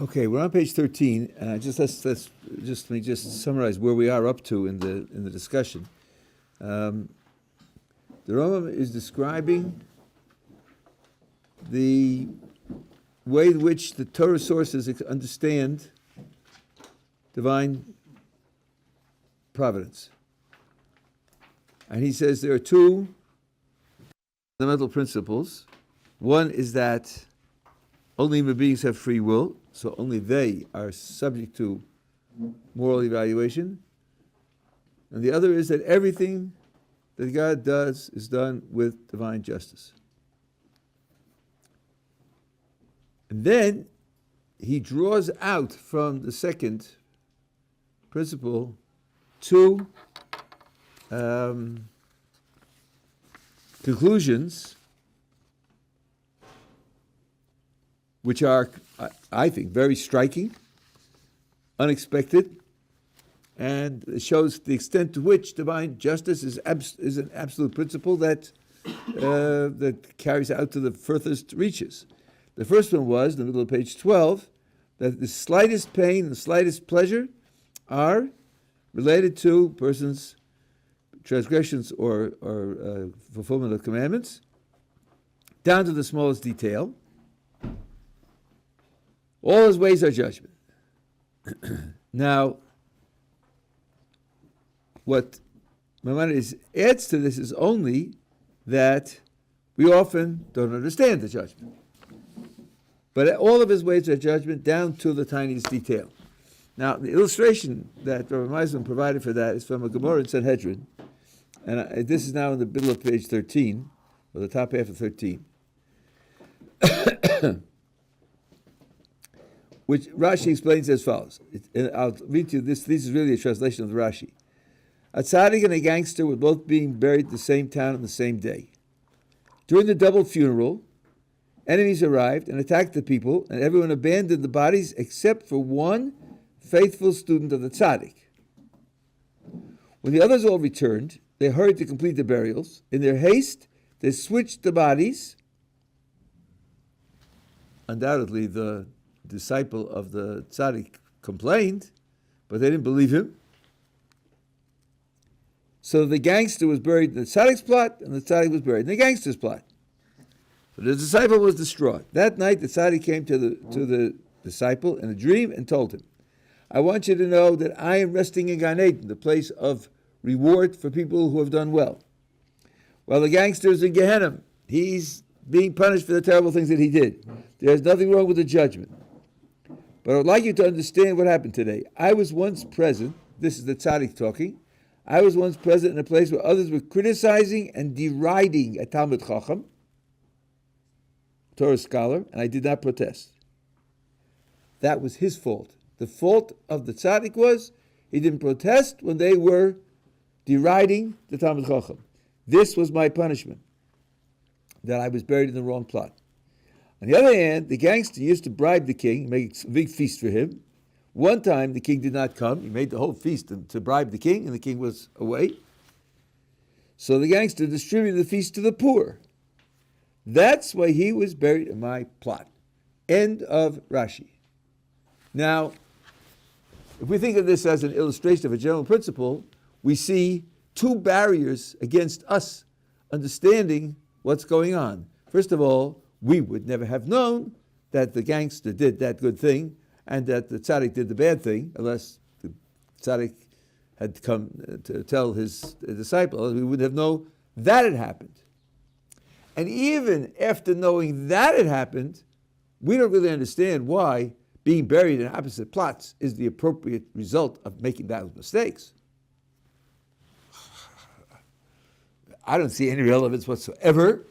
Okay, we're on page 13. Let me just summarize where we are up to in the discussion. The Rambam is describing the way in which the Torah sources understand divine providence. And he says there are two fundamental principles. One is that only human beings have free will, so only they are subject to moral evaluation. And the other is that everything that God does is done with divine justice. And then he draws out from the second principle two conclusions which are, I think, very striking, unexpected, and it shows the extent to which divine justice is an absolute principle that carries out to the furthest reaches. The first one was, in the middle of page 12, that the slightest pain and the slightest pleasure are related to a person's transgressions or fulfillment of commandments, down to the smallest detail. All his ways are judgment. Now, what Maimonides adds to this is only that we often don't understand the judgment. But all of his ways are judgment down to the tiniest detail. Now, the illustration that Rabbi Meisman provided for that is from a Gemara in Sanhedrin. And this is now in the middle of page 13, or the top half of 13. Which Rashi explains as follows. I'll read to you this. This is really a translation of the Rashi. A tzaddik and a gangster were both being buried in the same town on the same day. During the double funeral, enemies arrived and attacked the people, and everyone abandoned the bodies except for one faithful student of the tzaddik. When the others all returned, they hurried to complete the burials. In their haste, they switched the bodies. Undoubtedly, the disciple of the tzaddik complained, but they didn't believe him. So the gangster was buried in the tzaddik's plot, and the tzaddik was buried in the gangster's plot. So the disciple was distraught. That night, the tzaddik came to the disciple in a dream and told him, I want you to know that I am resting in Gan Eden, the place of reward for people who have done well. While the gangster is in Gehenna, he's being punished for the terrible things that he did. There's nothing wrong with the judgment. But I would like you to understand what happened today. I was once present, this is the tzaddik talking, I was once present in a place where others were criticizing and deriding a Talmud Chacham, Torah scholar, and I did not protest. That was his fault. The fault of the tzaddik was he didn't protest when they were deriding the Talmud Chacham. This was my punishment, that I was buried in the wrong plot. On the other hand, the gangster used to bribe the king, make a big feast for him. One time, the king did not come. He made the whole feast to bribe the king, and the king was away. So the gangster distributed the feast to the poor. That's why he was buried in my plot. End of Rashi. Now, if we think of this as an illustration of a general principle, we see two barriers against us understanding what's going on. First of all, we would never have known that the gangster did that good thing and that the tzaddik did the bad thing, unless the tzaddik had come to tell his disciple. We would have known that it happened. And even after knowing that it happened, we don't really understand why being buried in opposite plots is the appropriate result of making those mistakes. I don't see any relevance whatsoever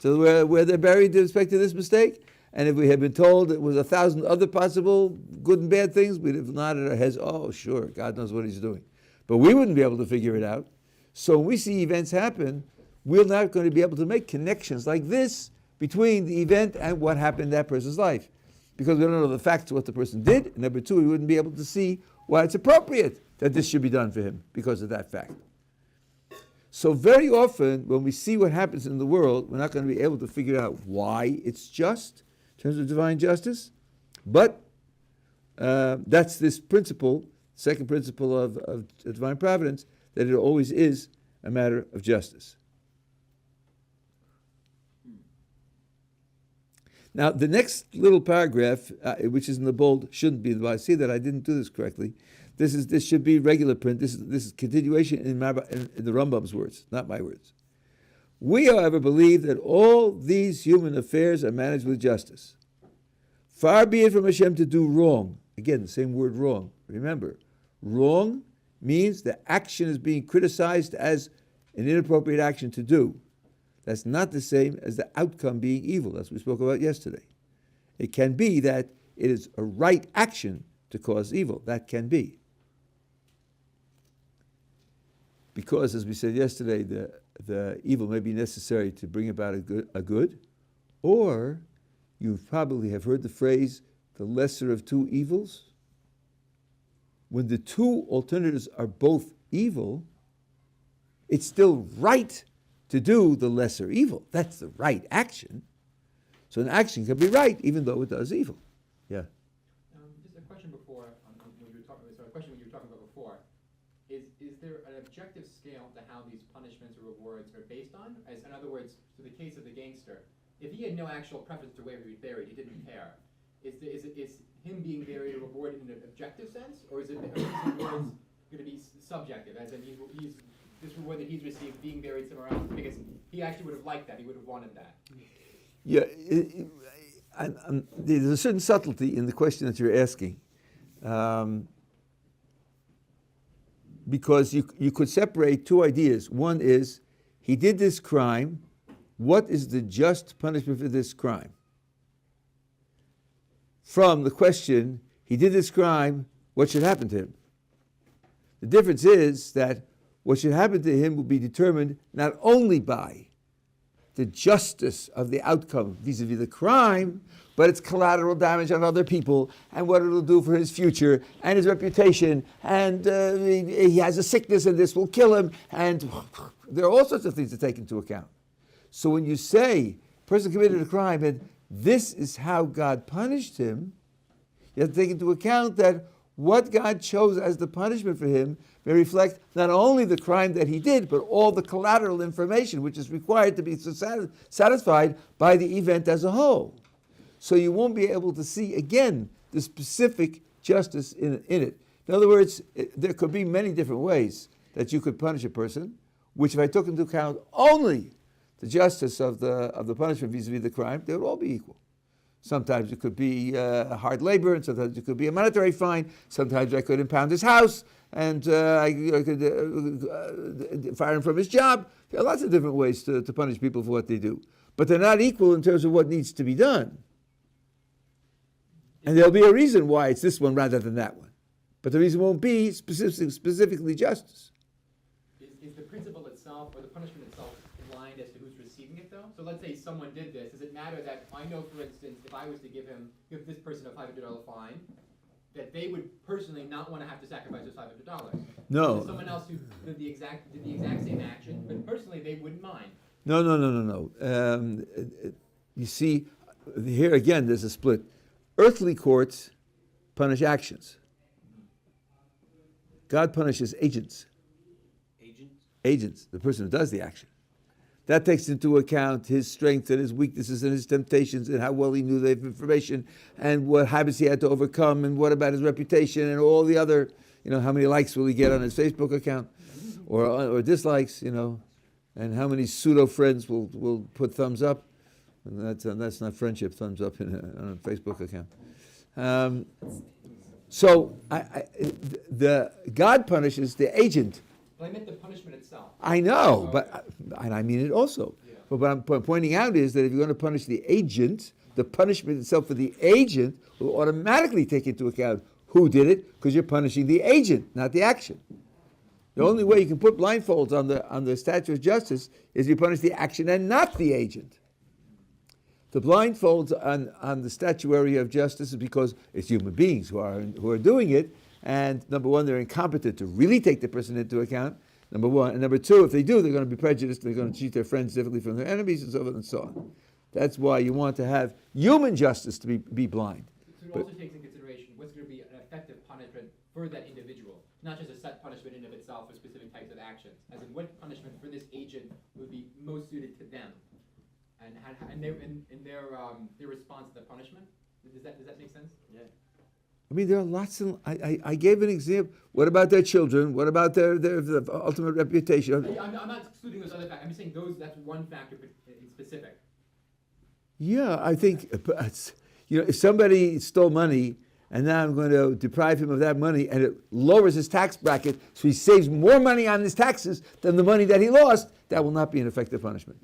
to where they're buried with respect to this mistake. And if we had been told it was 1,000 other possible good and bad things, we'd have nodded our heads, oh, sure, God knows what he's doing. But we wouldn't be able to figure it out. So when we see events happen, we're not going to be able to make connections like this between the event and what happened in that person's life. Because we don't know the facts of what the person did. And number two, we wouldn't be able to see why it's appropriate that this should be done for him because of that fact. So very often, when we see what happens in the world, we're not going to be able to figure out why it's just, in terms of divine justice. But That's this principle, second principle of divine providence, that it always is a matter of justice. Now, the next little paragraph, which is in the bold, shouldn't be. I see that I didn't do this correctly. This should be regular print. This is continuation in the Rambam's words, not my words. We, however, believe that all these human affairs are managed with justice. Far be it from Hashem to do wrong. Again, the same word wrong. Remember, wrong means the action is being criticized as an inappropriate action to do. That's not the same as the outcome being evil. That's what we spoke about yesterday. It can be that it is a right action to cause evil. That can be. Because, as we said yesterday, the evil may be necessary to bring about a good, or you probably have heard the phrase, the lesser of two evils. When the two alternatives are both evil, it's still right to do the lesser evil. That's the right action. So an action can be right even though it does evil. Yeah. Just a question before, when you were talking about before, is there an objective scale to how these punishments or rewards are based on? As in other words, to the case of the gangster, if he had no actual preference to where he was buried, he didn't care. Is him being buried a reward in an objective sense, or is rewards going to be subjective, as in he's this reward that he's received being buried somewhere else because he actually would have liked that, he would have wanted that? Yeah, there's a certain subtlety in the question that you're asking, because you could separate two ideas. One is, he did this crime, what is the just punishment for this crime? From the question, he did this crime, what should happen to him? The difference is that what should happen to him will be determined not only by the justice of the outcome vis-a-vis the crime, but its collateral damage on other people and what it'll do for his future and his reputation, and he has a sickness and this will kill him, and there are all sorts of things to take into account. So when you say a person committed a crime and this is how God punished him, you have to take into account that what God chose as the punishment for him may reflect not only the crime that he did, but all the collateral information which is required to be satisfied by the event as a whole. So you won't be able to see, again, the specific justice in it. In other words, there could be many different ways that you could punish a person, which if I took into account only the justice of the punishment vis-a-vis the crime, they would all be equal. Sometimes it could be hard labor, and sometimes it could be a monetary fine. Sometimes I could impound his house, and I could fire him from his job. There are lots of different ways to punish people for what they do. But they're not equal in terms of what needs to be done. And there'll be a reason why it's this one rather than that one. But the reason won't be specifically justice. Is the principle itself, or the punishment itself, blind as to who's receiving it, though? So let's say someone did this. Does it matter that I know, for instance, if I was to give this person a $500 fine, that they would personally not want to have to sacrifice those $500? No. There's someone else who did the exact same action, but personally they wouldn't mind. No. You see, here again, there's a split. Earthly courts punish actions. God punishes agents. Agents, the person who does the action. That takes into account his strengths and his weaknesses and his temptations and how well he knew the information and what habits he had to overcome and what about his reputation and all the other, how many likes will he get on his Facebook account or dislikes, and how many pseudo friends will put thumbs up. And that's not friendship, thumbs up on a Facebook account. So God punishes the agent. But I meant the punishment itself. I know, and I mean it also. Yeah. But what I'm pointing out is that if you're going to punish the agent, the punishment itself for the agent will automatically take into account who did it, because you're punishing the agent, not the action. The only way you can put blindfolds on the statue of justice is you punish the action and not the agent. The blindfolds on the statuary of justice is because it's human beings who are doing it. And number one, they're incompetent to really take the person into account. Number one. And number two, if they do, they're going to be prejudiced. They're going to treat their friends differently from their enemies and so forth and so on. That's why you want to have human justice to be blind. So it also takes into consideration what's going to be an effective punishment for that individual, not just a set punishment in of itself for specific types of actions. As in, what punishment for this agent would be most suited to them, and their response to the punishment. Does that make sense? Yeah. I mean, there are lots of. I gave an example. What about their children? What about their ultimate reputation? I'm not excluding those other factors. I'm just saying that's one factor in specific. Yeah, I think if somebody stole money and now I'm going to deprive him of that money and it lowers his tax bracket so he saves more money on his taxes than the money that he lost, that will not be an effective punishment.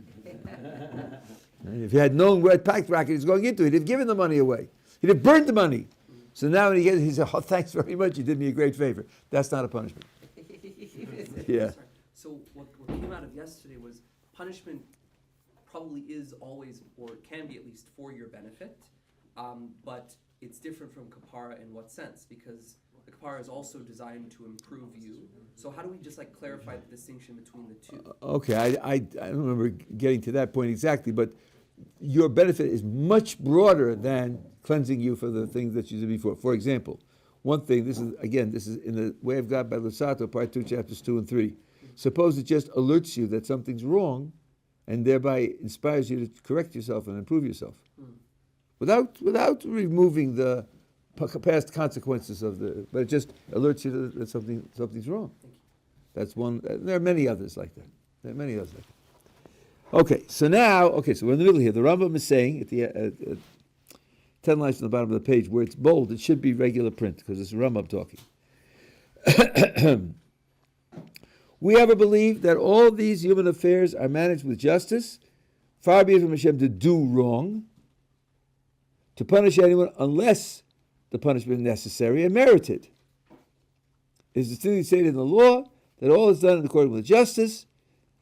If he had known what tax bracket he's going into, he'd have given the money away. He'd have burned the money. So now when he said, oh, thanks very much, you did me a great favor. That's not a punishment. Yeah. So what came out of yesterday was punishment probably is always, or can be at least, for your benefit, but it's different from kapara in what sense? Because the kapara is also designed to improve you. So how do we just clarify the distinction between the two? Okay, I don't remember getting to that point exactly, but your benefit is much broader than cleansing you for the things that you did before. For example, one thing, this is in the Way of God by Lusato, part 2, chapters 2 and 3. Suppose it just alerts you that something's wrong and thereby inspires you to correct yourself and improve yourself. Without removing the past consequences but it just alerts you that something's wrong. That's one. There are many others like that. Okay, so we're in the middle here. The Rambam is saying at the 10 lines from the bottom of the page where it's bold, it should be regular print because it's Rambam talking. We ever believe that all these human affairs are managed with justice, far be it from Hashem to do wrong, to punish anyone unless the punishment is necessary and merited. It is distinctly stated in the law that all is done in accordance with justice,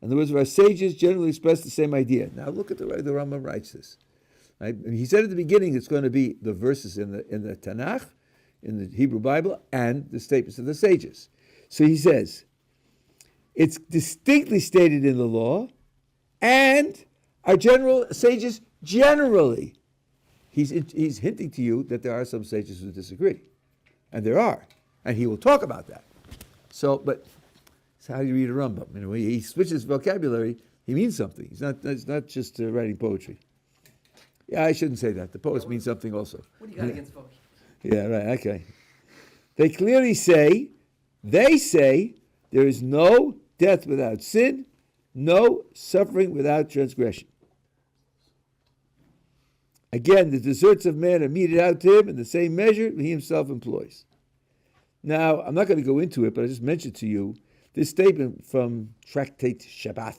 and the words of our sages generally express the same idea. Now look at the way the Rambam writes this. Right? He said at the beginning it's going to be the verses in the Tanakh, in the Hebrew Bible, and the statements of the sages. So he says, it's distinctly stated in the law, and our sages generally. He's hinting to you that there are some sages who disagree, and there are, and he will talk about that. So how do you read a Rambam? When he switches vocabulary, he means something. It's not just writing poetry. Yeah, I shouldn't say that. The poets mean something also. What do you got against poetry? Yeah, right. Okay. They clearly say, there is no death without sin, no suffering without transgression. Again, the deserts of man are meted out to him in the same measure he himself employs. Now, I'm not going to go into it, but I just mentioned to you, this statement from Tractate Shabbat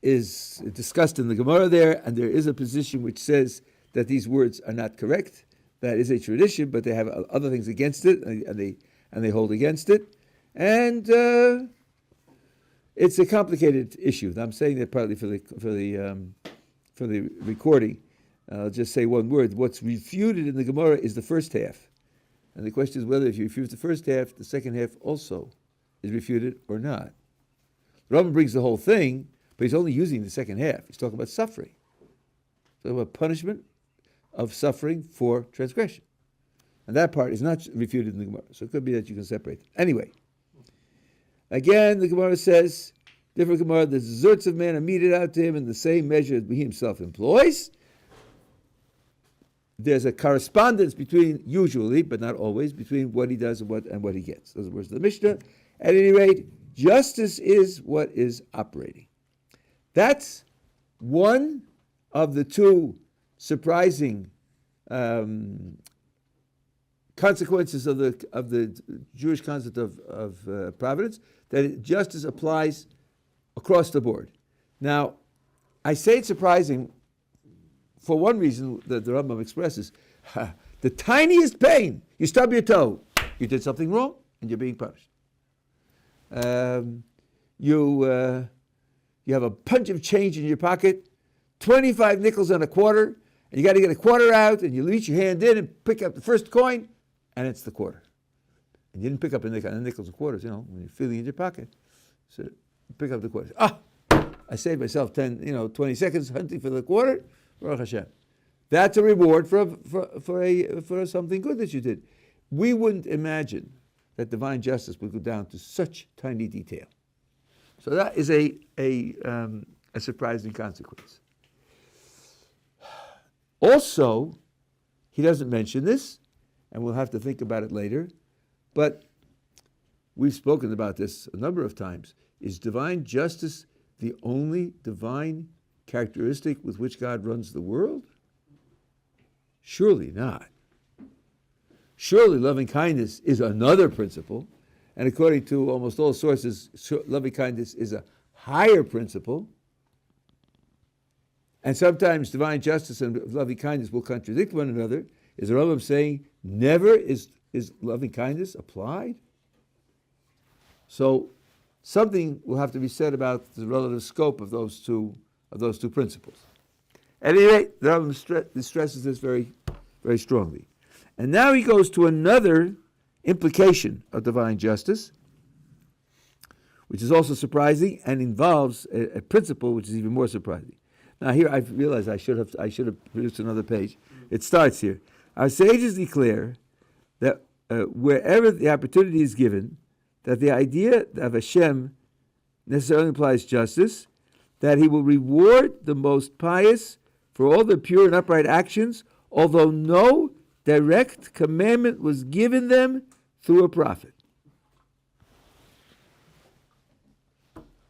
is discussed in the Gemara there, and there is a position which says that these words are not correct. That is a tradition, but they have other things against it, and they hold against it. And it's a complicated issue. I'm saying that partly for the recording. I'll just say one word. What's refuted in the Gemara is the first half. And the question is whether if you refute the first half, the second half also is refuted or not. The Rambam brings the whole thing, but he's only using the second half. He's talking about suffering. He's talking about punishment of suffering for transgression. And that part is not refuted in the Gemara. So it could be that you can separate them. Anyway, again, the Gemara says, different Gemara, the deserts of man are meted out to him in the same measure that he himself employs. There's a correspondence between, usually, but not always, between what he does and what he gets. Those are the words of the Mishnah. At any rate, justice is what is operating. That's one of the two surprising consequences of the Jewish concept of providence, that justice applies across the board. Now, I say it's surprising for one reason that the Rambam expresses. The tiniest pain, you stub your toe, you did something wrong, and you're being punished. You have a bunch of change in your pocket, 25 nickels and a quarter, and you got to get a quarter out, and you reach your hand in and pick up the first coin, and it's the quarter. And you didn't pick up a nickel, and nickels and quarters, when you're feeling in your pocket. So you pick up the quarter. I saved myself 20 seconds hunting for the quarter. Baruch Hashem. That's a reward for something good that you did. We wouldn't imagine that divine justice would go down to such tiny detail. So that is a surprising consequence. Also, he doesn't mention this, and we'll have to think about it later, but we've spoken about this a number of times. Is divine justice the only divine characteristic with which God runs the world? Surely not. Surely loving kindness is another principle, and according to almost all sources, loving kindness is a higher principle. And sometimes divine justice and loving kindness will contradict one another. Is the Rambam saying never is loving kindness applied? So something will have to be said about the relative scope of those two principles. At any rate, the Rambam stresses this very, very strongly. And now he goes to another implication of divine justice, which is also surprising and involves a principle which is even more surprising. Now here I realize I should have produced another page. It starts here. Our sages declare that wherever the opportunity is given, that the idea of Hashem necessarily implies justice, that he will reward the most pious for all their pure and upright actions, although no direct commandment was given them through a prophet.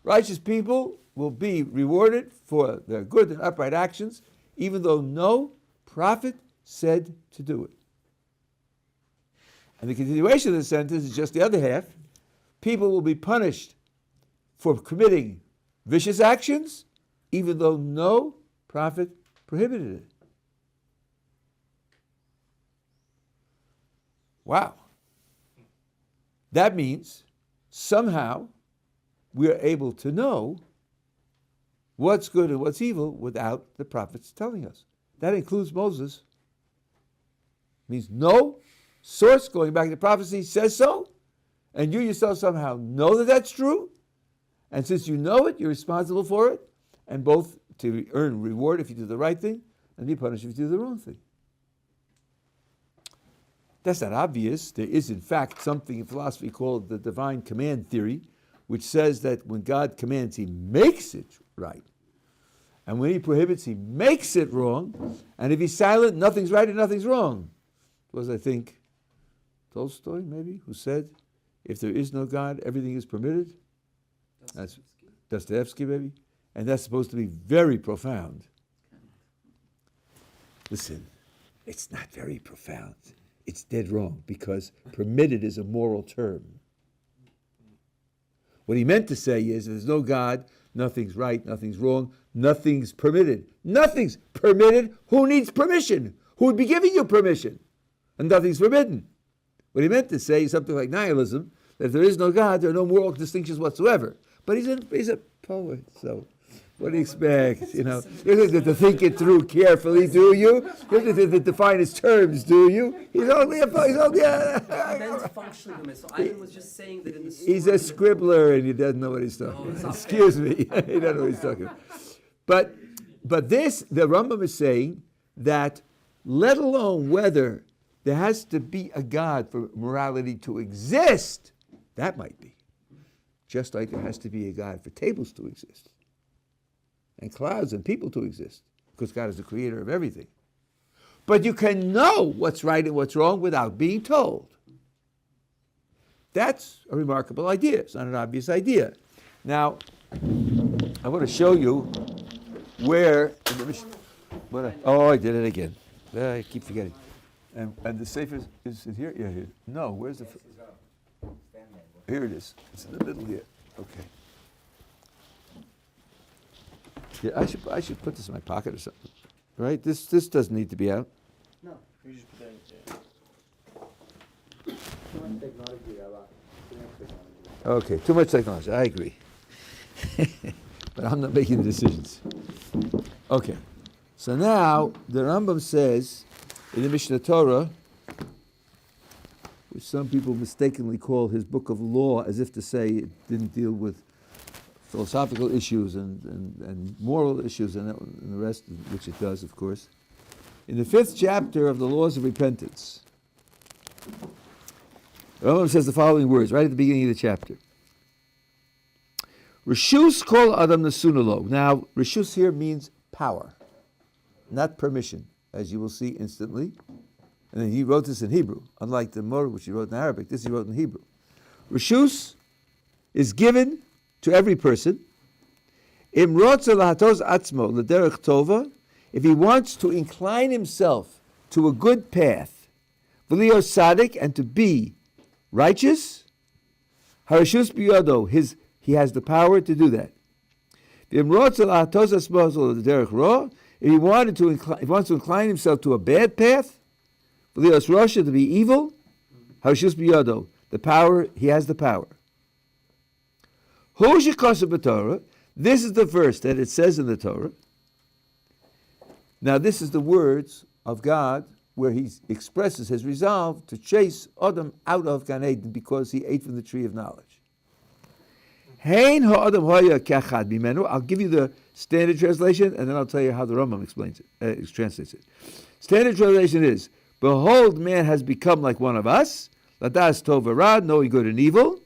Righteous people will be rewarded for their good and upright actions, even though no prophet said to do it. And the continuation of the sentence is just the other half. People will be punished for committing vicious actions, even though no prophet prohibited it. Wow. That means somehow we are able to know what's good and what's evil without the prophets telling us. That includes Moses. It means no source going back to prophecy says so, and you yourself somehow know that that's true, and since you know it, you're responsible for it, and both to earn reward if you do the right thing, and be punished if you do the wrong thing. That's not obvious. There is, in fact, something in philosophy called the divine command theory, which says that when God commands, he makes it right. And when he prohibits, he makes it wrong. And if he's silent, nothing's right and nothing's wrong. It was, I think, Tolstoy, maybe, who said, if there is no God, everything is permitted. That's Dostoevsky, maybe. And that's supposed to be very profound. Listen, it's not very profound. It's dead wrong, because permitted is a moral term. What he meant to say is, if there's no God, nothing's right, nothing's wrong, nothing's permitted. Nothing's permitted. Who needs permission? Who would be giving you permission? And nothing's forbidden. What he meant to say is something like nihilism, that if there is no God, there are no moral distinctions whatsoever. But he's a poet, so what do you expect? You know, you don't have to think it through carefully, do you? You don't have to define his terms, do you? He's only a Men's functionally, so I was just saying that in the story, he's a scribbler and he doesn't know what he's talking about. Excuse me, he doesn't know what he's talking about. But this, the Rambam is saying that, let alone whether there has to be a God for morality to exist, that might be. Just like there has to be a God for tables to exist, and clouds and people to exist, because God is the creator of everything. But you can know what's right and what's wrong without being told. That's a remarkable idea. It's not an obvious idea. Now, I want to show you where in the Mishnah. I did it again. I keep forgetting. And the Sefer is it here? Yeah, here. No, where's the? Here it is. It's in the middle here. Okay. Yeah, I should put this in my pocket or something, right? This doesn't need to be out. No, you just put that in there. Too much technology, Rabbi. Too much technology. Okay, too much technology. I agree, but I'm not making the decisions. Okay, so now the Rambam says in the Mishnah Torah, which some people mistakenly call his book of law, as if to say it didn't deal with philosophical issues and moral issues and the rest, which it does, of course. In the 5th chapter of the Laws of Repentance, the Rambam says the following words right at the beginning of the chapter. Rishus kol adam nesunulo. Now, Rishus here means power, not permission, as you will see instantly. And then he wrote this in Hebrew, unlike the Gemara, which he wrote in Arabic. This he wrote in Hebrew. Rishus is given to every person. Im rotze lahatos atzmo l'derech tova, if he wants to incline himself to a good path, v'lio sadik, and to be righteous, harishus biyado, he has the power to do that. Im rotze lahatos atzmo l'derech ro, if he wants to incline himself to a bad path, v'lio rosha, to be evil, harishus biyado, the power, he has the power. Hu shekoseh b'Torah, this is the verse that it says in the Torah. Now, this is the words of God where he expresses his resolve to chase Adam out of Gan Eden because he ate from the tree of knowledge. Hein ha'adam hoya kachad bimenu. I'll give you the standard translation, and then I'll tell you how the Rambam explains it, translates it. Standard translation is, behold, man has become like one of us, ladas tov v'ra, knowing good and evil,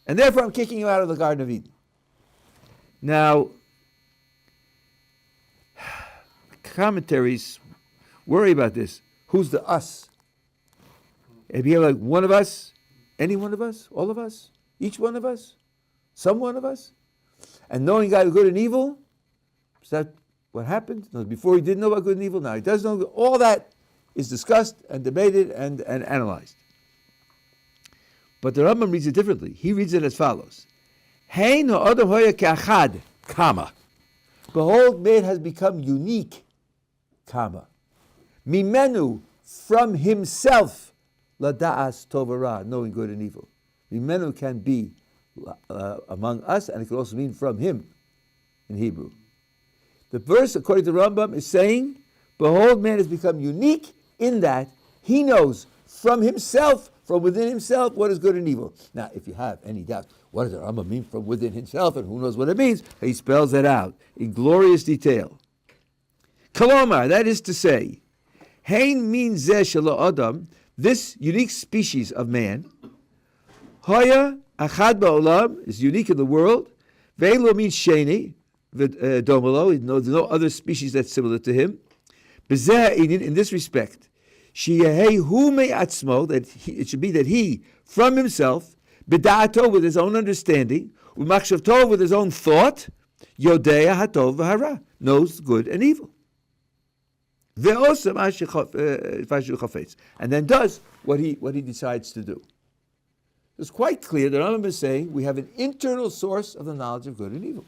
and therefore I'm kicking you out of the Garden of Eden. Now, commentaries worry about this. Who's the us? If you're like one of us, any one of us, all of us, each one of us, some one of us, and knowing God good and evil, is that what happened? No, before he didn't know about good and evil, now he does know. All that is discussed and debated and analyzed. But the Rambam reads it differently. He reads it as follows. Hein ha'adam hoya ka'achad, comma. Behold, man has become unique, comma. Mimenu, from himself, lada'as tov v'ra, knowing good and evil. Mimenu can be among us, and it can also mean from him in Hebrew. The verse, according to Rambam, is saying, behold, man has become unique in that he knows from himself, from within himself, what is good and evil. Now, if you have any doubt, what does the Rambam mean from within himself, and who knows what it means, he spells it out in glorious detail. Kalomar, that is to say, Hein min zeh shelo adam, this unique species of man, Hoya achad ba'olam, is unique in the world, Ve'lo means sheni, domelo, there's no other species that's similar to him. B'zeh in this respect, Sheyehu me'atzmo, that it should be that he, from himself, b'da'ato, with his own understanding, u'machshavto, with his own thought, yodea hatov v'hara, knows good and evil. Ve'osam fashu chafetz, and then does what he decides to do. It's quite clear that Rambam is saying we have an internal source of the knowledge of good and evil.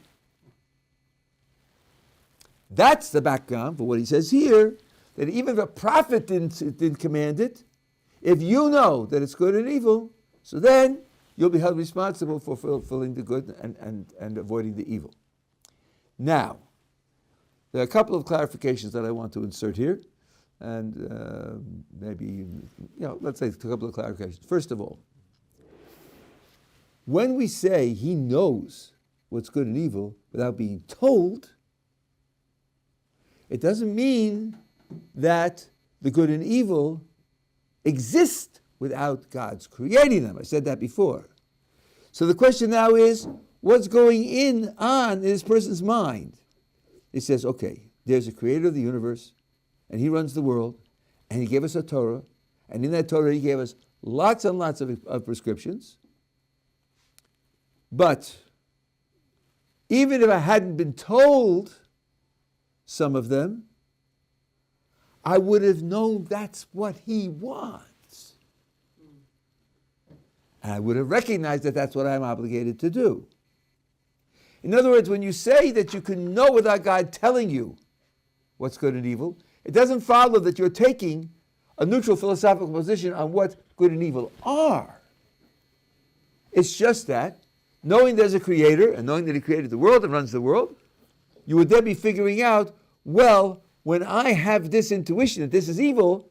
That's the background for what he says here, that even if a prophet didn't command it, if you know that it's good and evil, so then you'll be held responsible for fulfilling the good and avoiding the evil. Now, there are a couple of clarifications that I want to insert here, and maybe, let's say a couple of clarifications. First of all, when we say he knows what's good and evil without being told, it doesn't mean that the good and evil exist without God's creating them. I said that before. So the question now is, what's going on in this person's mind? It says, okay, there's a creator of the universe, and he runs the world, and he gave us a Torah, and in that Torah he gave us lots and lots of prescriptions. But even if I hadn't been told some of them, I would have known that's what he wants. And I would have recognized that that's what I'm obligated to do. In other words, when you say that you can know without God telling you what's good and evil, it doesn't follow that you're taking a neutral philosophical position on what good and evil are. It's just that, knowing there's a creator and knowing that he created the world and runs the world, you would then be figuring out, well, when I have this intuition that this is evil,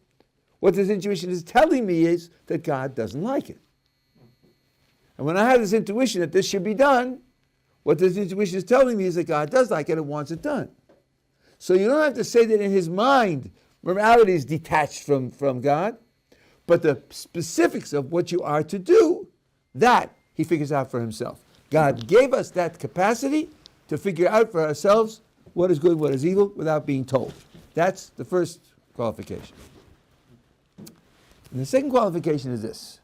what this intuition is telling me is that God doesn't like it. And when I have this intuition that this should be done, what this intuition is telling me is that God does like it and wants it done. So you don't have to say that in his mind morality is detached from God, but the specifics of what you are to do, that he figures out for himself. God gave us that capacity to figure out for ourselves what is good, what is evil, without being told. That's the first qualification. And the second qualification is this.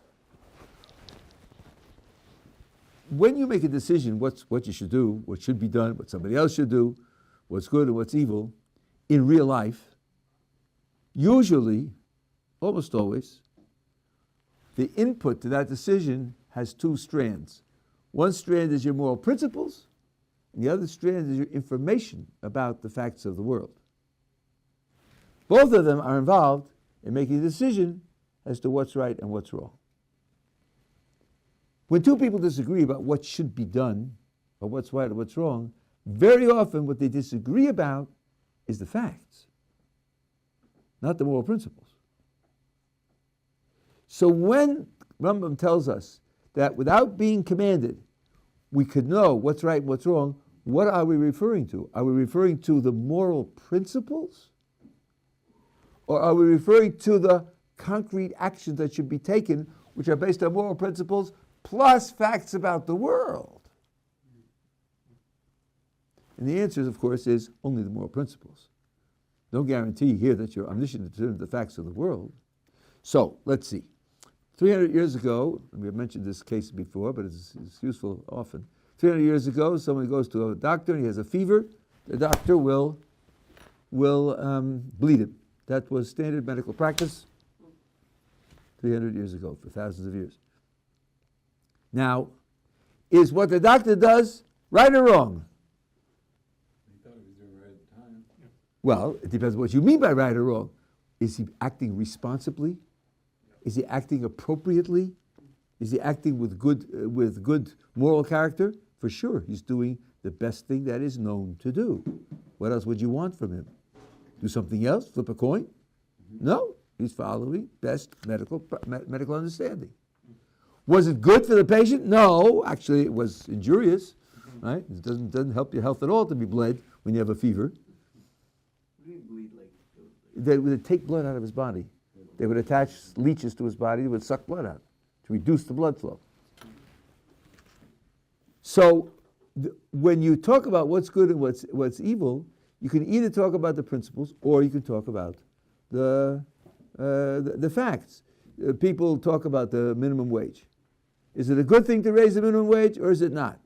When you make a decision what you should do, what should be done, what somebody else should do, what's good and what's evil, in real life, usually, almost always, the input to that decision has two strands. One strand is your moral principles, and the other strand is your information about the facts of the world. Both of them are involved in making a decision as to what's right and what's wrong. When two people disagree about what should be done, or what's right or what's wrong, very often what they disagree about is the facts, not the moral principles. So when Rambam tells us that without being commanded, we could know what's right and what's wrong, what are we referring to? Are we referring to the moral principles? Or are we referring to the concrete actions that should be taken, which are based on moral principles, plus facts about the world? And the answer, of course, is only the moral principles. No guarantee here that you're omniscient in terms of the facts of the world. So, let's see. 300 years ago, we have mentioned this case before, but it's useful often. 300 years ago, someone goes to a doctor and he has a fever. The doctor will bleed him. That was standard medical practice 300 years ago, for thousands of years. Now, is what the doctor does right or wrong? He thought he was doing right at the time. Well, it depends what you mean by right or wrong. Is he acting responsibly? Is he acting appropriately? Is he acting with good moral character? For sure, he's doing the best thing that is known to do. What else would you want from him? Do something else? Flip a coin? No, he's following best medical understanding. Was it good for the patient? No, actually it was injurious. Right? It doesn't help your health at all to be bled when you have a fever. What do you bleed like? They would take blood out of his body. They would attach leeches to his body. They would suck blood out to reduce the blood flow. So when you talk about what's good and what's evil, you can either talk about the principles or you can talk about the facts. People talk about the minimum wage. Is it a good thing to raise the minimum wage or is it not?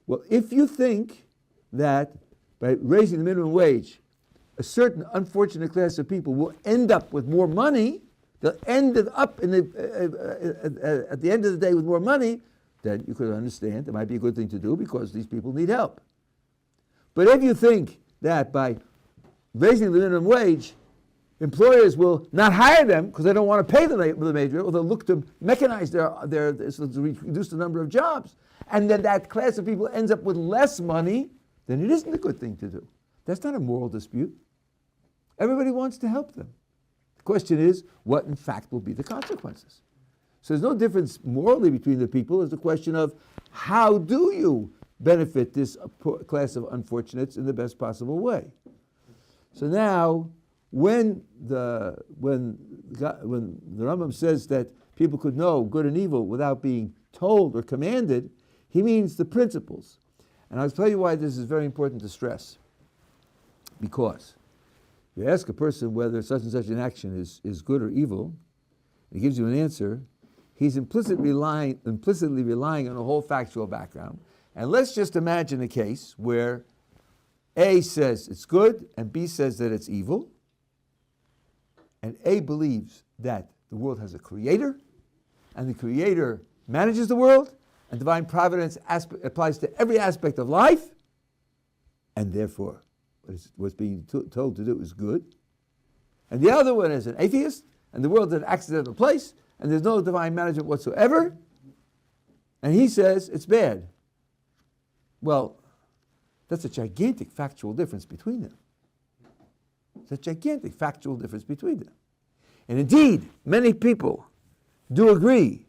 Well, if you think that by raising the minimum wage, a certain unfortunate class of people will end up with more money, they'll end up at the end of the day with more money, then you could understand it might be a good thing to do because these people need help. But if you think that by raising the minimum wage, employers will not hire them because they don't want to pay the wage, or they'll look to mechanize so to reduce the number of jobs, and then that class of people ends up with less money, then it isn't a good thing to do. That's not a moral dispute. Everybody wants to help them. The question is, what in fact will be the consequences? So there's no difference morally between the people. It's the question of how do you benefit this class of unfortunates in the best possible way. So now, when the Rambam says that people could know good and evil without being told or commanded, he means the principles. And I'll tell you why this is very important to stress. Because you ask a person whether such and such an action is good or evil, he gives you an answer, he's implicitly relying on a whole factual background. And let's just imagine a case where A says it's good and B says that it's evil. And A believes that the world has a creator, and the creator manages the world, and divine providence applies to every aspect of life, and therefore what's being told to do is good. And the other one is an atheist, and the world is an accidental place, and there's no divine management whatsoever, and he says it's bad. Well, that's a gigantic factual difference between them. It's a gigantic factual difference between them. And indeed, many people do agree,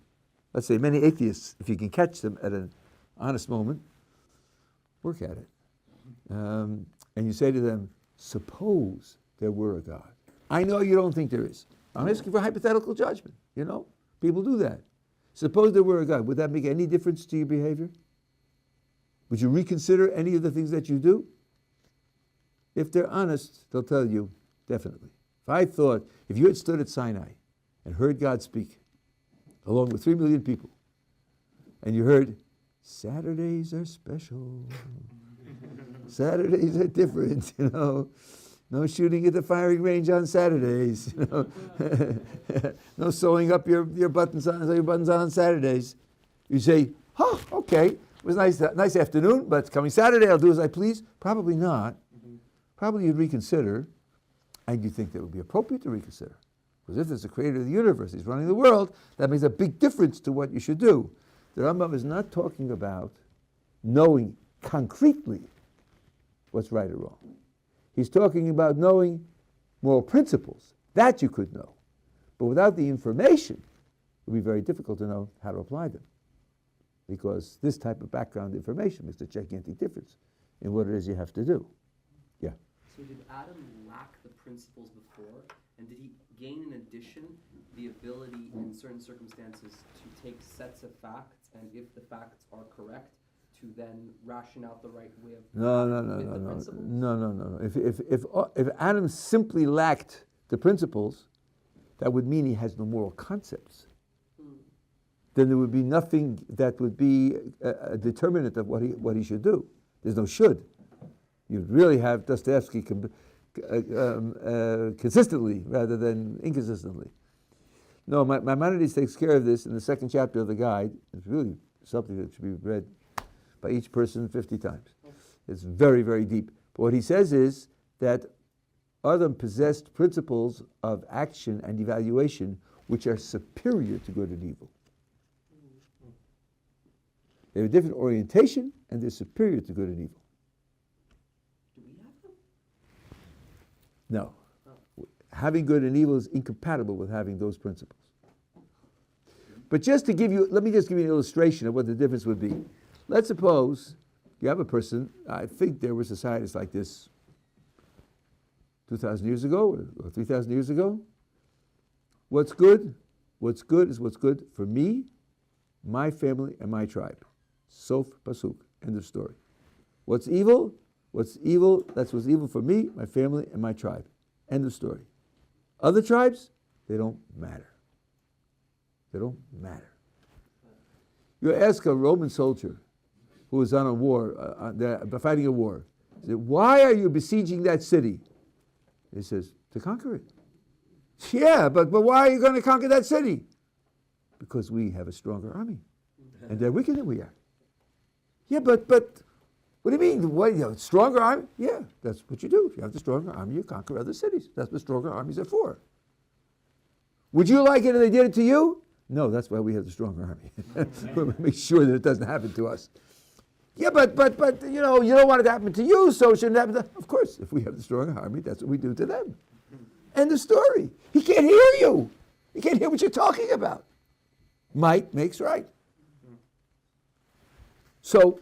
let's say many atheists, if you can catch them at an honest moment, work at it. And you say to them, suppose there were a God. I know you don't think there is. I'm asking for hypothetical judgment, People do that. Suppose there were a God. Would that make any difference to your behavior? Would you reconsider any of the things that you do? If they're honest, they'll tell you, definitely. If you had stood at Sinai and heard God speak, along with 3 million people, and you heard, Saturdays are special. Saturdays are different, No shooting at the firing range on Saturdays, No sewing up your buttons on Saturdays. You say, okay, it was nice afternoon, but coming Saturday I'll do as I please. Probably not. Probably you'd reconsider, and you think that would be appropriate to reconsider. Because if there's a creator of the universe, he's running the world, that makes a big difference to what you should do. The Rambam is not talking about knowing concretely what's right or wrong. He's talking about knowing moral principles. That you could know. But without the information, it would be very difficult to know how to apply them. Because this type of background information makes a gigantic difference in what it is you have to do. Yeah. So did Adam lack the principles before? And did he gain in addition the ability in certain circumstances to take sets of facts, and if the facts are correct, to then ration out the right way of the principles? No. If Adam simply lacked the principles, that would mean he has no moral concepts. Then there would be nothing that would be a determinant of what he should do. There's no should. You'd really have Dostoevsky consistently rather than inconsistently. No, Maimonides takes care of this in the second chapter of the guide. It's really something that should be read by each person 50 times. It's very, very deep. But what he says is that Adam possessed principles of action and evaluation which are superior to good and evil. They have a different orientation and they're superior to good and evil. Do we have them? No. Having good and evil is incompatible with having those principles. But let me just give you an illustration of what the difference would be. Let's suppose you have a person, I think there were societies like this 2,000 years ago or 3,000 years ago. What's good? What's good is what's good for me, my family, and my tribe. Sof Pasuk, end of story. What's evil? What's evil? That's what's evil for me, my family, and my tribe. End of story. Other tribes, they don't matter. They don't matter. You ask a Roman soldier who was on a war, fighting a war, he said, why are you besieging that city? He says, to conquer it. Yeah, but why are you going to conquer that city? Because we have a stronger army. And they're weaker than we are. Yeah, but what do you mean? What, stronger army? Yeah, that's what you do. If you have the stronger army, you conquer other cities. That's what stronger armies are for. Would you like it if they did it to you? No, that's why we have the stronger army. We'll make sure that it doesn't happen to us. Yeah, but you don't want it to happen to you, so it shouldn't happen to them. Of course, if we have the stronger army, that's what we do to them. End of story. He can't hear you. He can't hear what you're talking about. Might makes right. So,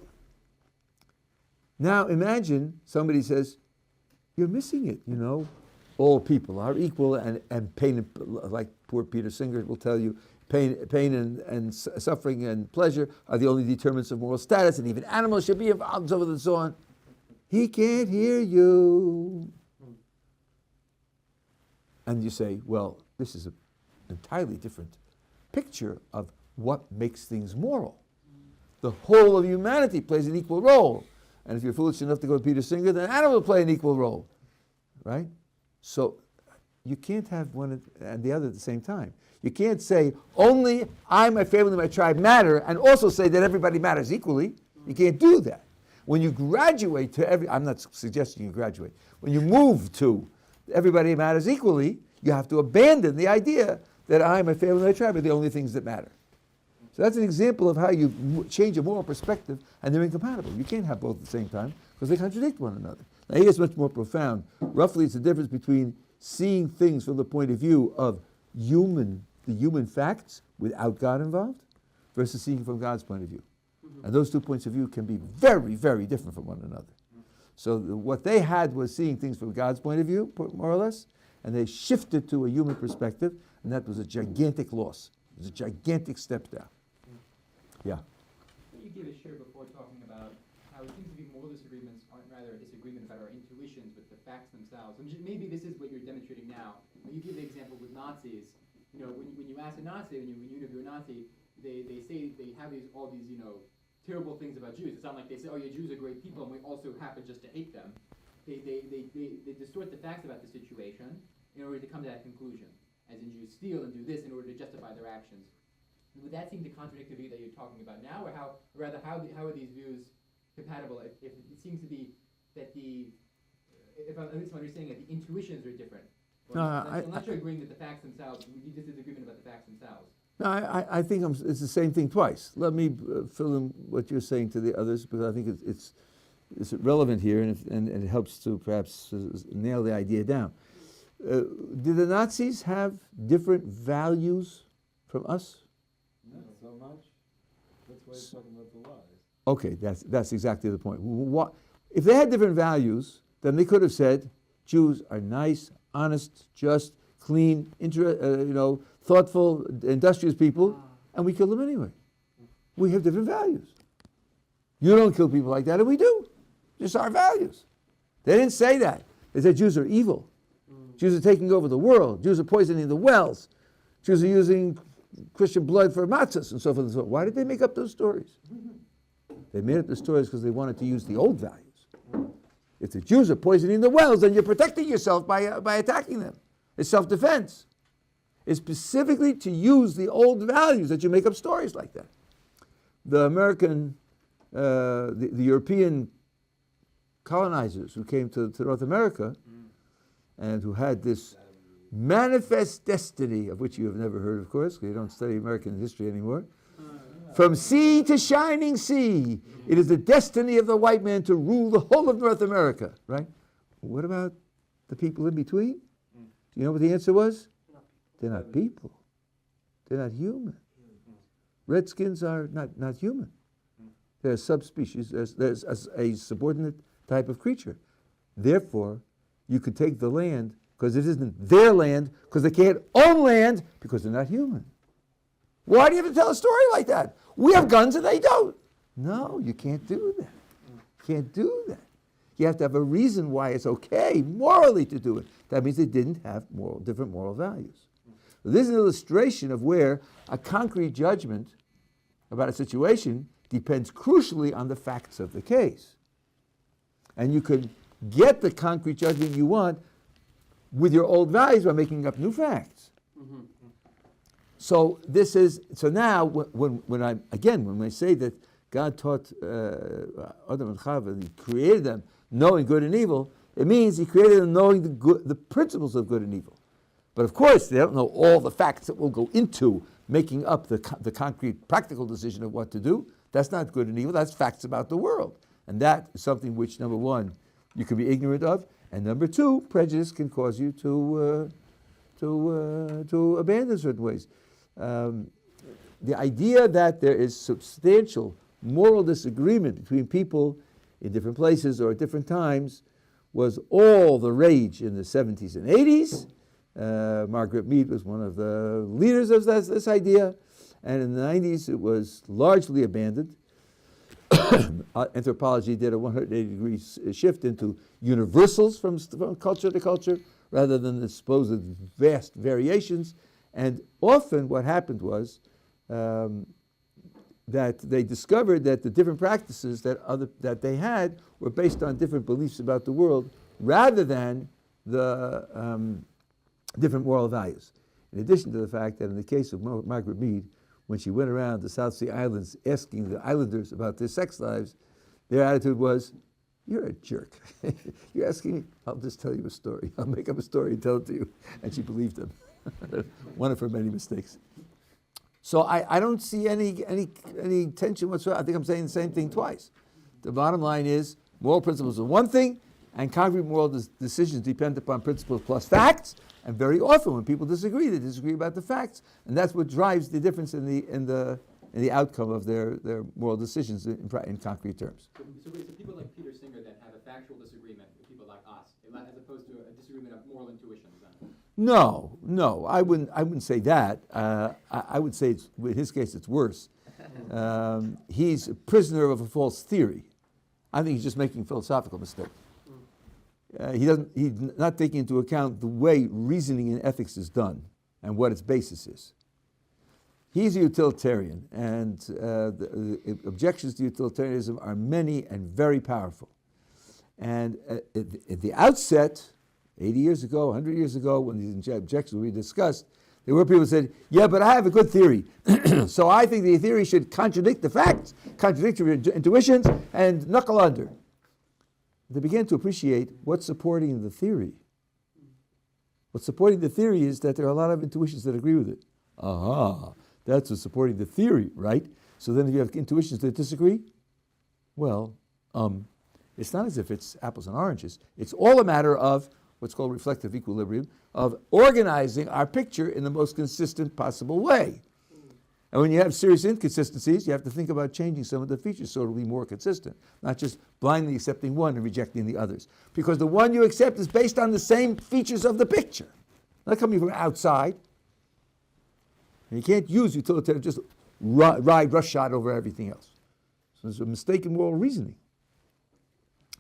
now imagine somebody says, you're missing it, All people are equal and pain, like poor Peter Singer will tell you, pain and suffering and pleasure are the only determinants of moral status, and even animals should be involved, and so forth and so on. He can't hear you. And you say, well, this is an entirely different picture of what makes things moral. The whole of humanity plays an equal role. And if you're foolish enough to go to Peter Singer, then animals play an equal role. Right? So you can't have one and the other at the same time. You can't say, only I, my family, and my tribe matter, and also say that everybody matters equally. You can't do that. When you graduate to I'm not suggesting you graduate. When you move to everybody matters equally, you have to abandon the idea that I, my family, and my tribe are the only things that matter. So that's an example of how you change a moral perspective, and they're incompatible. You can't have both at the same time because they contradict one another. Now here's much more profound. Roughly, it's the difference between seeing things from the point of view of the human facts without God involved versus seeing from God's point of view. And those 2 points of view can be very, very different from one another. So what they had was seeing things from God's point of view, more or less, and they shifted to a human perspective, and that was a gigantic loss. It was a gigantic step down. Yeah. You gave a share before talking about how it seems to be moral disagreements aren't rather a disagreement about our intuitions with the facts themselves. And maybe this is what you're demonstrating now. You give the example with Nazis. When you ask a Nazi, when you interview a Nazi, they say they have all these terrible things about Jews. It's not like they say, oh yeah, Jews are great people and we also happen just to hate them. They distort the facts about the situation in order to come to that conclusion. As in, Jews steal and do this in order to justify their actions. Would that seem to contradict the view that you're talking about now, or how are these views compatible? If it seems to be that if I'm understanding that the intuitions are different. Unless you're agreeing that the facts themselves, this is agreement about the facts themselves. No, I think it's the same thing twice. Let me fill in what you're saying to the others, because I think it's relevant here, and it helps to perhaps nail the idea down. Did the Nazis have different values from us? Not so much. That's why he's talking about the lies. Okay, that's exactly the point. If they had different values, then they could have said, Jews are nice, honest, just, clean, thoughtful, industrious people, and we kill them anyway. We have different values. You don't kill people like that, and we do. Just our values. They didn't say that. They said Jews are evil. Jews are taking over the world. Jews are poisoning the wells. Jews are using Christian blood for matzahs and so forth and so on. Why did they make up those stories? They made up the stories because they wanted to use the old values. If the Jews are poisoning the wells, then you're protecting yourself by attacking them. It's self-defense. It's specifically to use the old values that you make up stories like that. The American, the European colonizers who came to North America and who had this manifest destiny, of which you have never heard, of course, because you don't study American history anymore. From sea to shining sea, it is the destiny of the white man to rule the whole of North America, right? What about the people in between? Do you know what the answer was? They're not people. They're not human. Redskins are not human. They're a subspecies. There's a subordinate type of creature. Therefore, you could take the land because it isn't their land, because they can't own land because they're not human. Why do you have to tell a story like that? We have guns and they don't. No, you can't do that. You can't do that. You have to have a reason why it's okay morally to do it. That means they didn't have different moral values. This is an illustration of where a concrete judgment about a situation depends crucially on the facts of the case. And you could get the concrete judgment you want with your old values by making up new facts. So now when I say that God taught Adam and Chava, and He created them knowing good and evil, it means He created them knowing the principles of good and evil. But of course, they don't know all the facts that will go into making up the concrete practical decision of what to do. That's not good and evil. That's facts about the world. And that is something which, number one, you can be ignorant of, and number two, prejudice can cause you to abandon certain ways. The idea that there is substantial moral disagreement between people in different places or at different times was all the rage in the 70s and 80s. Margaret Mead was one of the leaders of this idea, and in the 90s it was largely abandoned. Anthropology did a 180-degree shift into universals from culture to culture rather than the supposed vast variations. And often what happened was that they discovered that the different practices that they had were based on different beliefs about the world rather than the different moral values. In addition to the fact that in the case of Margaret Mead, when she went around the South Sea Islands asking the islanders about their sex lives, their attitude was, "You're a jerk. You're asking me, I'll just tell you a story. I'll make up a story and tell it to you." And she believed them. One of her many mistakes. So I don't see any tension whatsoever. I think I'm saying the same thing twice. The bottom line is moral principles are one thing, and concrete moral decisions depend upon principles plus facts. And very often, when people disagree, they disagree about the facts, and that's what drives the difference in the outcome of their moral decisions in concrete terms. So people like Peter Singer that have a factual disagreement with people like us, as opposed to a disagreement of moral intuitions. Then. No, I wouldn't say that. I would say in his case it's worse. He's a prisoner of a false theory. I think he's just making a philosophical mistake. He's not taking into account the way reasoning in ethics is done and what its basis is. He's a utilitarian, and the objections to utilitarianism are many and very powerful. And at the outset, 80 years ago, 100 years ago, when these objections were discussed, there were people who said, yeah, but I have a good theory. So I think the theory should contradict the facts, contradict your intuitions, and knuckle under. They began to appreciate what's supporting the theory. What's supporting the theory is that there are a lot of intuitions that agree with it. That's what's supporting the theory, right? So then if you have intuitions that disagree, well, it's not as if it's apples and oranges. It's all a matter of what's called reflective equilibrium, of organizing our picture in the most consistent possible way. And when you have serious inconsistencies, you have to think about changing some of the features so it'll be more consistent, not just blindly accepting one and rejecting the others. Because the one you accept is based on the same features of the picture, not coming from outside. And you can't use utilitarian, just ride roughshod over everything else. So it's a mistake in moral reasoning.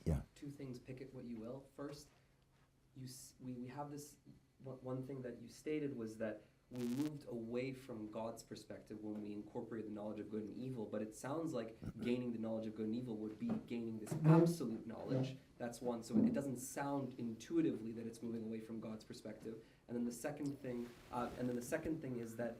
Yeah. Two things, pick it what you will. First, we have this, one thing that you stated was that we moved away from God's perspective when we incorporated the knowledge of good and evil, but it sounds like gaining the knowledge of good and evil would be gaining this absolute knowledge. That's one. So it doesn't sound intuitively that it's moving away from God's perspective. And then the second thing, is that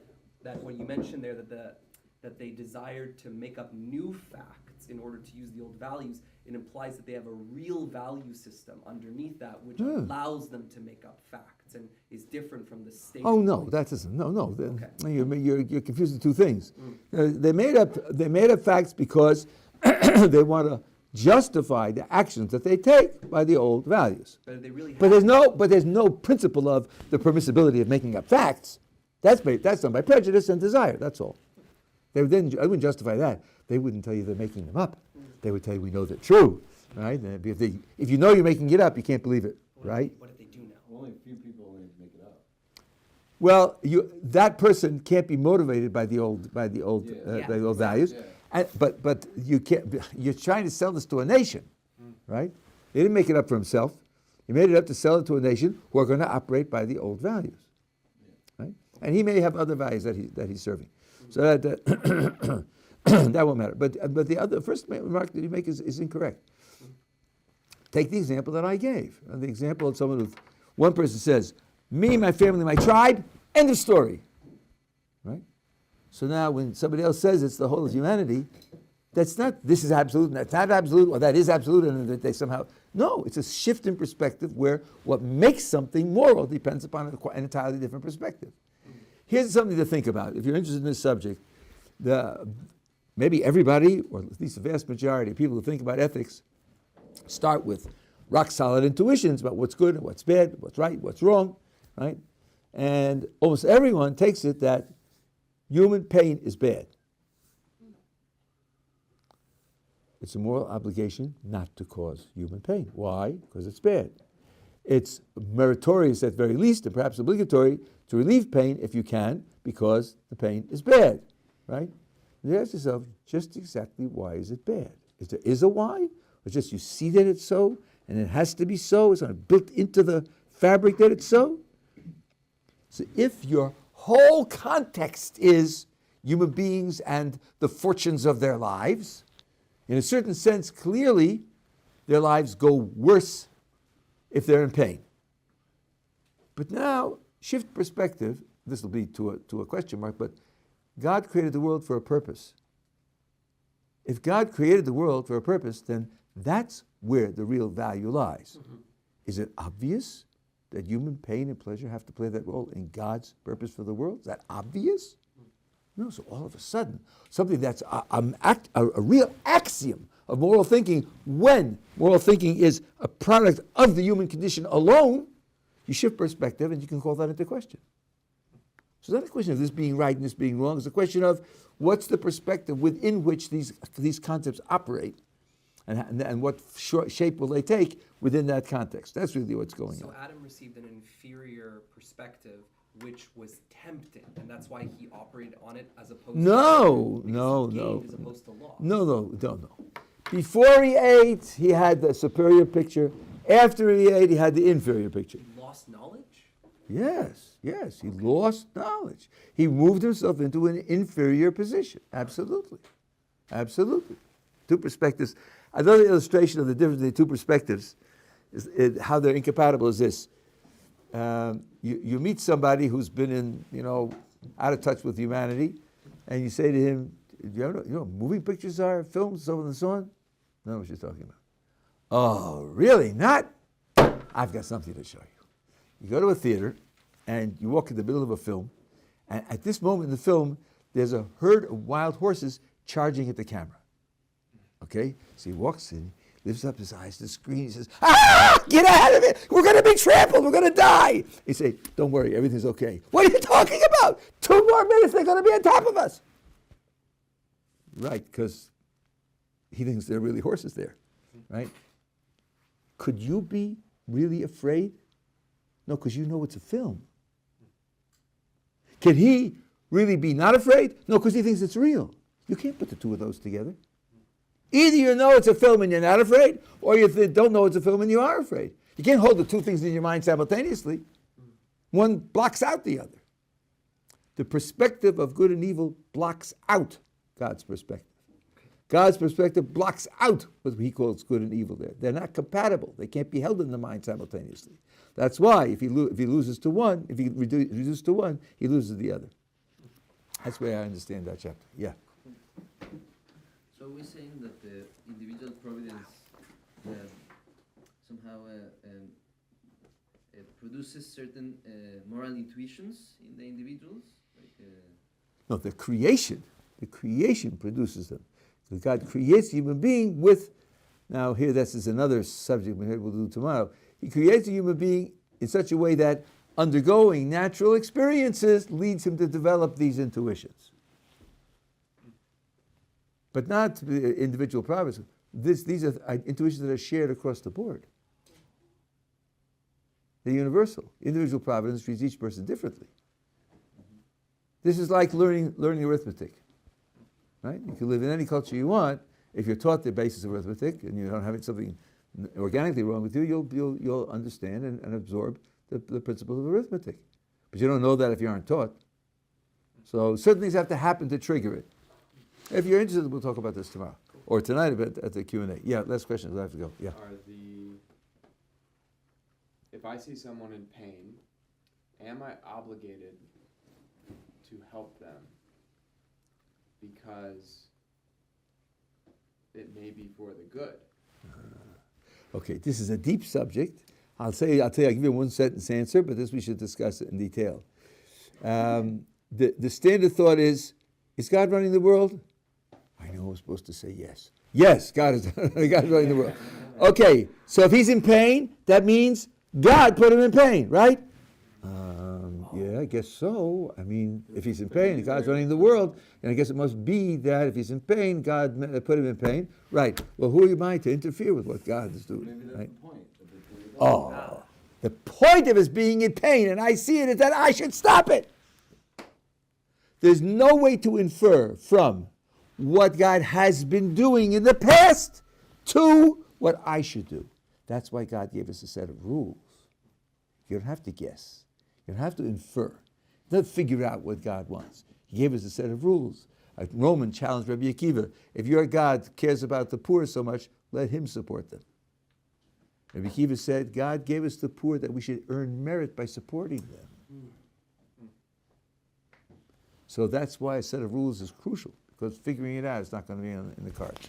when you mentioned there that they desired to make up new facts in order to use the old values, it implies that they have a real value system underneath that, which allows them to make up facts and is different from the state. Oh no, that isn't. No. Okay. You're confusing two things. They made up facts because they want to justify the actions that they take by the old values. But they really. But there's no principle of the permissibility of making up facts. That's done by prejudice and desire. That's all. I wouldn't justify that. They wouldn't tell you they're making them up. They would tell you we know they're true, right? And if you know you're making it up, you can't believe it, right? What did they do now? Only a few people only make it up. Well, that person can't be motivated by the old values, but you can't. You're trying to sell this to a nation, right? He didn't make it up for himself. He made it up to sell it to a nation who are going to operate by the old values, right? And he may have other values that he's serving, so that that won't matter. But the first remark that you make is incorrect. Take the example that I gave. The example of someone one person says, me, my family, my tribe, end of story. Right? So now when somebody else says it's the whole of humanity, that's not, this is absolute, and that's not absolute, or that is absolute, and that they somehow, no, it's a shift in perspective where what makes something moral depends upon an entirely different perspective. Here's something to think about. If you're interested in this subject, maybe everybody, or at least the vast majority of people who think about ethics, start with rock solid intuitions about what's good and what's bad, what's right, what's wrong, right? And almost everyone takes it that human pain is bad. It's a moral obligation not to cause human pain. Why? Because it's bad. It's meritorious at very least, and perhaps obligatory, to relieve pain if you can, because the pain is bad, right? You ask yourself, just exactly why is it bad? Is a why? Or just you see that it's so, and it has to be so? It's not built into the fabric that it's so? So if your whole context is human beings and the fortunes of their lives, in a certain sense, clearly, their lives go worse if they're in pain. But now, shift perspective, this will be to a question mark, but God created the world for a purpose. If God created the world for a purpose, then that's where the real value lies. Mm-hmm. Is it obvious that human pain and pleasure have to play that role in God's purpose for the world? Is that obvious? No, so all of a sudden, something that's a real axiom of moral thinking, when moral thinking is a product of the human condition alone, you shift perspective and you can call that into question. So it's not a question of this being right and this being wrong. It's a question of what's the perspective within which these concepts operate. And what shape will they take within that context? That's really what's going So on. Adam received an inferior perspective, which was tempting, and that's why he operated on it as opposed No, to no, gained no. as opposed to lost. No. Before he ate, he had the superior picture. After he ate, he had the inferior picture. He lost knowledge? Yes, he lost knowledge. He moved himself into an inferior position. Absolutely. Two perspectives. Another illustration of the difference between two perspectives is how they're incompatible is this. You meet somebody who's been out of touch with humanity, and you say to him, you know what moving pictures are, films, so on and so on? I know what you're talking about. Oh, really? Not? I've got something to show you. You go to a theater, and you walk in the middle of a film, and at this moment in the film, there's a herd of wild horses charging at the camera. Okay? So he walks in, lifts up his eyes to the screen, he says, get out of it! We're going to be trampled! We're going to die! He say, don't worry, everything's okay. What are you talking about? 2 more minutes, they're going to be on top of us! Right, because he thinks there are really horses there, right? Could you be really afraid? No, because you know it's a film. Can he really be not afraid? No, because he thinks it's real. You can't put the two of those together. Either you know it's a film and you're not afraid, or you don't know it's a film and you are afraid. You can't hold the two things in your mind simultaneously. One blocks out the other. The perspective of good and evil blocks out God's perspective. God's perspective blocks out what he calls good and evil there. They're not compatible. They can't be held in the mind simultaneously. That's why if he loses to one, if he reduces to one, he loses the other. That's the way I understand that chapter. Yeah. So we're saying that the individual providence somehow it produces certain moral intuitions in the individuals? No, the creation produces them. Because God creates a human being with, now here this is another subject we'll do tomorrow. He creates a human being in such a way that undergoing natural experiences leads him to develop these intuitions. But not individual providence. These are intuitions that are shared across the board. They're universal. Individual providence treats each person differently. This is like learning arithmetic. Right? You can live in any culture you want. If you're taught the basis of arithmetic and you don't have something organically wrong with you, you'll understand and absorb the principles of arithmetic. But you don't know that if you aren't taught. So certain things have to happen to trigger it. If you're interested, we'll talk about this tomorrow or tonight at the Q&A. Yeah, last questions. I have to go. Yeah. If I see someone in pain, am I obligated to help them because it may be for the good? Okay, this is a deep subject. I'll give you a one-sentence answer, but this we should discuss it in detail. The standard thought is God running the world? I know I'm supposed to say yes. Yes, God is running the world. Okay, so if he's in pain, that means God put him in pain, right? Yeah, I guess so. I mean, if he's in pain, God's running the world, and I guess it must be that if he's in pain, God put him in pain. Right. Well, who am I to interfere with what God is doing? Maybe that's right? the point. The point of his being in pain, and I see it, is that I should stop it. There's no way to infer from what God has been doing in the past to what I should do. That's why God gave us a set of rules. You don't have to guess. You don't have to infer. You don't figure out what God wants. He gave us a set of rules. A Roman challenged Rabbi Akiva, if your God cares about the poor so much, let him support them. Rabbi Akiva said, God gave us the poor that we should earn merit by supporting them. So that's why a set of rules is crucial, because figuring it out is not going to be in the cards.